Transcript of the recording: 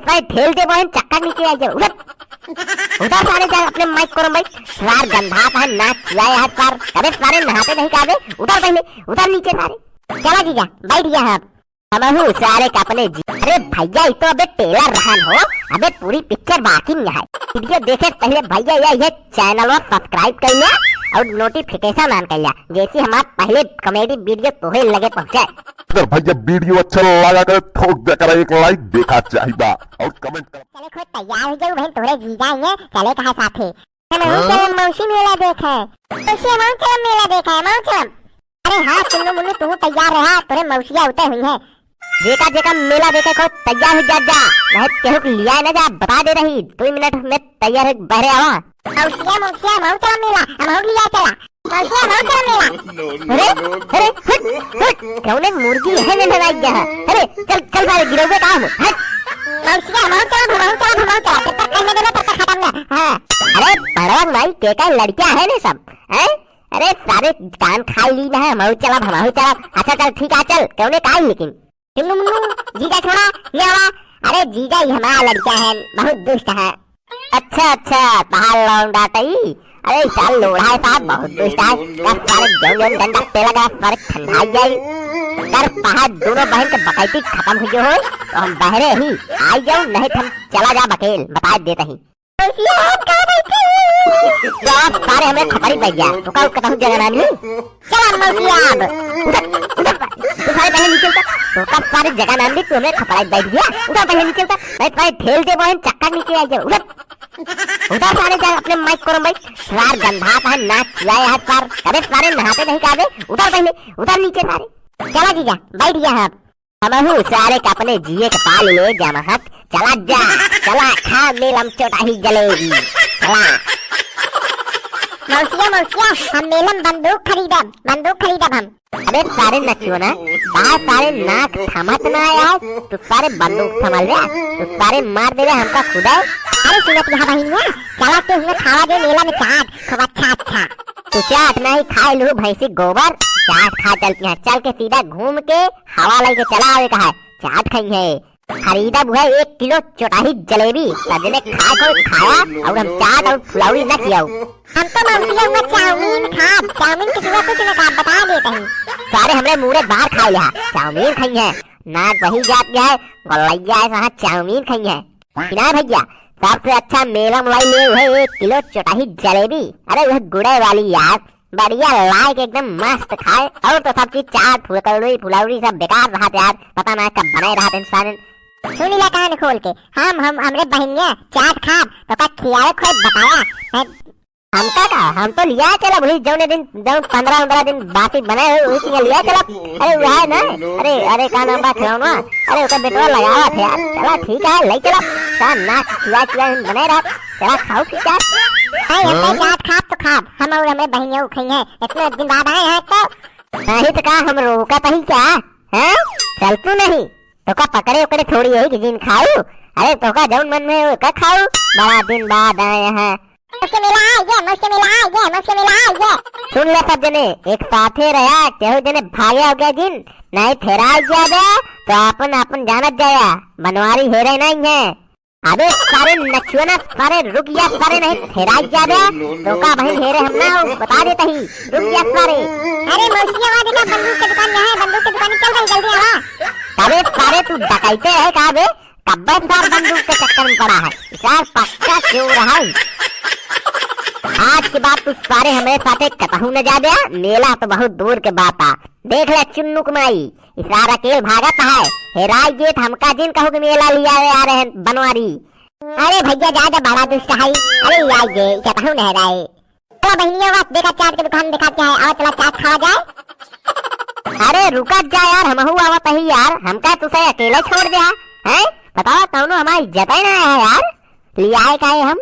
भाई ठेल दे बहन, चक्कर नीचे आ जाओ। उधर सारे जा अपने माइक करो भाई। सार गंधा है, नाच चुआए है सार। अबे सारे नहाते नहीं काबे, उधर पहले, उधर नीचे सारे। चला जीजा बैठ गया है अब सारे का अपने जी। अरे भैया तो अबे टेलर रहन हो, अबे पूरी पिक्चर बाकी नहीं है। वीडियो देखे पहले भैया ये चैनल और सब्सक्राइब कर लिया और नोटिफिकेशन ऑन कर लिया, जैसे हमारा पहले कॉमेडी वीडियो तोहे लगे पहुंचे। अगर भैया वीडियो अच्छा लगा कर ठोक देकर एक लाइक देखा चाहिए और कमेंट कर। चले खुद तैयार हो जाओ बहन, तोरे जीजा हैं चले कहा साथे। चलो मौसी मेला देखे, मौसी मेला देखा है मौसी। अरे हाँ सुनो मुन्नू, तू तैयार रहा, तोरे मौसिया उतर हुई है। जेका जेका मेला देखे को तैयार हो जा नहीं केहू को लिया ना जा, बता दे रही 2 मिनट में तैयार है बहरे आवा। मौसिया मौसिया चला मेला, हम हो लिया चला मौसिया चला मेला। अरे कौन मुर्गी है ने लगाई जा। अरे चल चल सारे गिरोगे काम हट। मौसिया चला तब तक कहने देना, तब तक खत्म ना। हां अरे बड़वा भाई केका लड़कियां है ने सब हैं। अरे सारे कान खाई ली ना है, मऊ चला भमाऊ चला। अच्छा चल ठीक है चल, कौने काई लेकिन मुन्नू मुन्नू जीजा छोड़ा ये वाला। अरे जीजा ही हमारा लड़का है, बहुत दुष्ट है। अच्छा पहाड़ लौंडा तई। अरे साल लोढ़ा है साहब, बहुत दुष्ट है। कर सारे जौन डंडा पे लगा फर्क ठंडा जाई। कर पहाड़ दोनों बहन के बकैती खत्म हो जो तो हम बहरे ही आ जाओ, नहीं हम चला जा बकेल बता देते ही। सारे हमें खपरी पड़ गया तो का कहूं जगह नाम नहीं। चला मौसिया उधर सारे पहले नीचे उतर, तो का सारे जगह नाम ली तू हमें खपराई बैठ गया। उधर पहले नीचे उतर भाई, ठेल दे बहन, चक्कर नीचे आ जाओ। उधर सारे जा अपने माइक करो भाई। सार गंधा है, नाच चुआए है सार। अबे सारे नहाते नहीं काबे, उधर पहले, उधर नीचे सारे। चला जीजा बैठ गया है अब सारे का अपने जिए के पाल ले जमाहत। चला जा चला खा मेलम चोटाही जलेबी चला। मौसिया हम मेलम बंदूक खरीदब हम। अबे सारे नचियो ना, बाहर सारे नाक थमत ना आया है तो सारे बंदूक संभाल रहा तो सारे मार दे रहे हमका खुदा। अरे सुनत यहाँ बहिनिया, चला के हुए खावा दे मेला में चाट खूब अच्छा। तू चाट नहीं खाए लू भैंसी गोबर, चाट खा चलती है। चल के सीधा घूम के हवा लेके चला आवे कहा चाट खाई है। खरीदा बुआ 1 किलो चोटाही जलेबी, सजने खा को खाया और हम चाट और फुलौरी न किया। हम तो मौसिया हुआ चाउमीन के सिवा कुछ न खा, बता देते हैं। सारे हमरे मुरे बाहर खा लिया, चाउमीन खाई है ना वही जात गया है गोलैया है वहाँ चाउमीन खाई है ना भैया। सबसे अच्छा मेला मलाई ले हुए 1 किलो चोटाही जलेबी। अरे वह गुड़े वाली यार, बढ़िया लाइक एकदम मस्त खाए। और तो सब चीज चाट फुलौरी सब बेकार रहा यार, पता ना कब बनाए रहा इंसान। सुनी ला कान खोल के, हम हमरे बहनिया चाट खा तो का खियाए खोई बताया हम तो लिया चला वही जौने दिन जौन 15 दिन बासी बनाए हुए उसी लिया चला। अरे वो है ना, अरे का नाम बात है ना, अरे उसका बेटवा लगावा थे यार। चला ठीक है ले चला, सा नाच चुआ बनाए रहा। चला खाओ की चाट है चाट खा तो खा। हम और हमें बहनिया खाई है, इतने दिन बाद आए हैं तो नहीं तो का हम रोका तो ही क्या है। चल तू नहीं तो का पकड़े उकड़े थोड़ी यही कि जिन खाऊ। अरे तो का जौन मन में का खाऊ, बड़ा दिन बाद आए हैं। सुन ले सब जने एक साथे रहा, केहू जने भागे हो गया जिन नहीं थेरा ज्यादा तो अपन जानत जाया बनवारी हेरे नहीं है। अबे सारे नचुआ सारे रुक गया, सारे नहीं थेरा ज्यादा तो का भाई हेरे हम ना बता देता ही रुक गया सारे। अरे मौसिया वाले का बंदूक की दुकान है, बंदूक की दुकान चल गई जल्दी आ। अबे सारे तू डकैते है का बे, कब्बे सार बंदूक के चक्कर में पड़ा है यार, पक्का क्यों रहा है। आज के बाद तू सारे हमारे साथे कतहू न जा दिया, मेला तो बहुत दूर के बात आ। देख ले चुन्नू कमाई इशारा अकेले भागत है, हेराई जेठ हमका जिन कहू कि मेला लिया आ रहे हैं बनवारी। अरे भैया जा बड़ा दुष्ट है। अरे यार ये कतहू न हेराए। चला बहनिया बात देखा चाट की दुकान दिखा क्या है, आओ चला चाट खावा जाए। अरे रुका जा यार, हमहू आवत ही यार, हमका तुझे अकेले छोड़ दिया है। बताओ कौनो हमारी इज्जत है ना है यार, लिया है का हम।